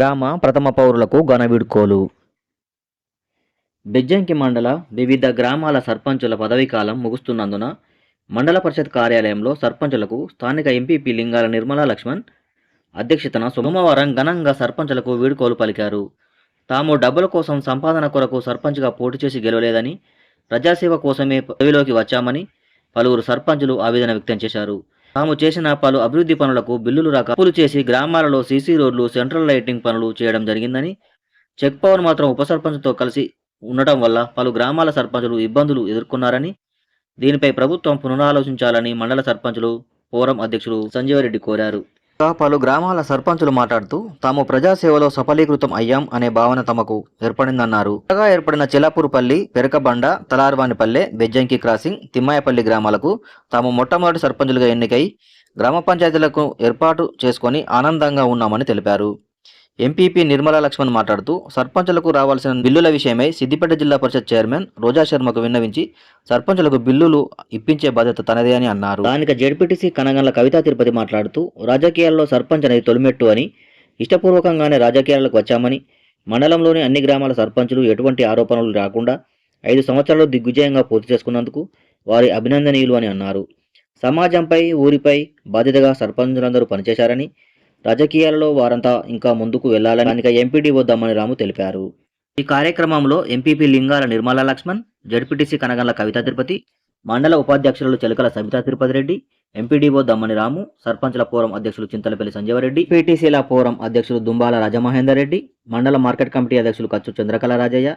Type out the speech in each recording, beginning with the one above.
గ్రామ ప్రథమ పౌరులకు ఘన వీడ్కోలు. బెజ్జంకి మండల వివిధ గ్రామాల సర్పంచుల పదవీకాలం ముగుస్తున్నందున మండల పరిషత్ కార్యాలయంలో సర్పంచులకు స్థానిక ఎంపీపీ లింగాల నిర్మలా లక్ష్మణ్ అధ్యక్షతన సోమవారం ఘనంగా సర్పంచులకు వీడ్కోలు పలికారు. తాము డబ్బుల కోసం సంపాదన కొరకు సర్పంచ్గా పోటీ చేసి గెలవలేదని, ప్రజాసేవ కోసమే పదవిలోకి వచ్చామని పలువురు సర్పంచులు ఆవేదన వ్యక్తం చేశారు. తాము చేసిన పలు అభివృద్ధి పనులకు బిల్లులు రాక అప్పులు చేసి గ్రామాలలో సీసీ రోడ్లు, సెంట్రల్ లైటింగ్ పనులు చేయడం జరిగిందని, చెక్ పవర్ మాత్రం ఉప సర్పంచ్తో కలిసి ఉండటం వల్ల పలు గ్రామాల సర్పంచులు ఇబ్బందులు ఎదుర్కొన్నారని, దీనిపై ప్రభుత్వం పునరాలోచించాలని మండల సర్పంచులు ఫోరం అధ్యక్షులు సంజీవరెడ్డి కోరారు. పలు గ్రామాల సర్పంచులు మాట్లాడుతూ తాము ప్రజాసేవలో సఫలీకృతం అయ్యాం అనే భావన తమకు ఏర్పడిందన్నారు. కొత్తగా ఏర్పడిన చిలాపూరుపల్లి, పెరకబండ, తలార్వానిపల్లె, బెజ్జంకి క్రాసింగ్, తిమ్మాయపల్లి గ్రామాలకు తాము మొట్టమొదటి సర్పంచులుగా ఎన్నికై గ్రామ పంచాయతీలకు ఏర్పాటు చేసుకొని ఆనందంగా ఉన్నామని తెలిపారు. ఎంపీపీ నిర్మలా లక్ష్మణ్ మాట్లాడుతూ సర్పంచులకు రావాల్సిన బిల్లుల విషయమై సిద్దిపేట జిల్లా పరిషత్ చైర్మన్ రోజా శర్మకు విన్నవించి సర్పంచులకు బిల్లులు ఇప్పించే బాధ్యత తనదే అని అన్నారు. స్థానిక జెడ్పీటీసీ కనగండ్ల కవితా తిరుపతి మాట్లాడుతూ రాజకీయాల్లో సర్పంచ్ అనేది తొలిమెట్టు అని, ఇష్టపూర్వకంగానే రాజకీయాలకు వచ్చామని, మండలంలోని అన్ని గ్రామాల సర్పంచులు ఎటువంటి ఆరోపణలు రాకుండా 5 సంవత్సరాలు దిగ్విజయంగా పూర్తి చేసుకున్నందుకు వారి అభినందనీయులు అని అన్నారు. సమాజంపై, ఊరిపై బాధ్యతగా సర్పంచులందరూ పనిచేశారని, రాజకీయాలలో వారంతా ఇంకా ముందుకు వెళ్లాలని స్థానిక ఎంపీడీఓ దమ్మని రాము తెలిపారు. ఈ కార్యక్రమంలో ఎంపీపీ లింగాల నిర్మలా లక్ష్మణ్, జెడ్పీటీసీ కనగండ్ల కవితా తిరుపతి, మండల ఉపాధ్యక్షులు చెలకల సబితా తిరుపతి రెడ్డి, ఎంపీడీఓ దమ్మని రాము, సర్పంచుల ఫోరం అధ్యక్షులు చింతలపల్లి సంజీవరెడ్డి, పీటీసీల ఫోరం అధ్యక్షులు దుంబాల రాజమహేందర్ రెడ్డి, మండల మార్కెట్ కమిటీ అధ్యక్షులు కచ్చు చంద్రకళ రాజయ్య,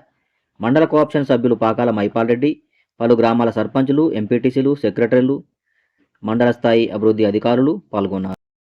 మండల కోఆప్షన్ సభ్యులు పాకాల మైపాల్ రెడ్డి, పలు గ్రామాల సర్పంచులు, ఎంపీటీసీలు, సెక్రటరీలు, మండల స్థాయి అభివృద్ధి అధికారులు పాల్గొన్నారు.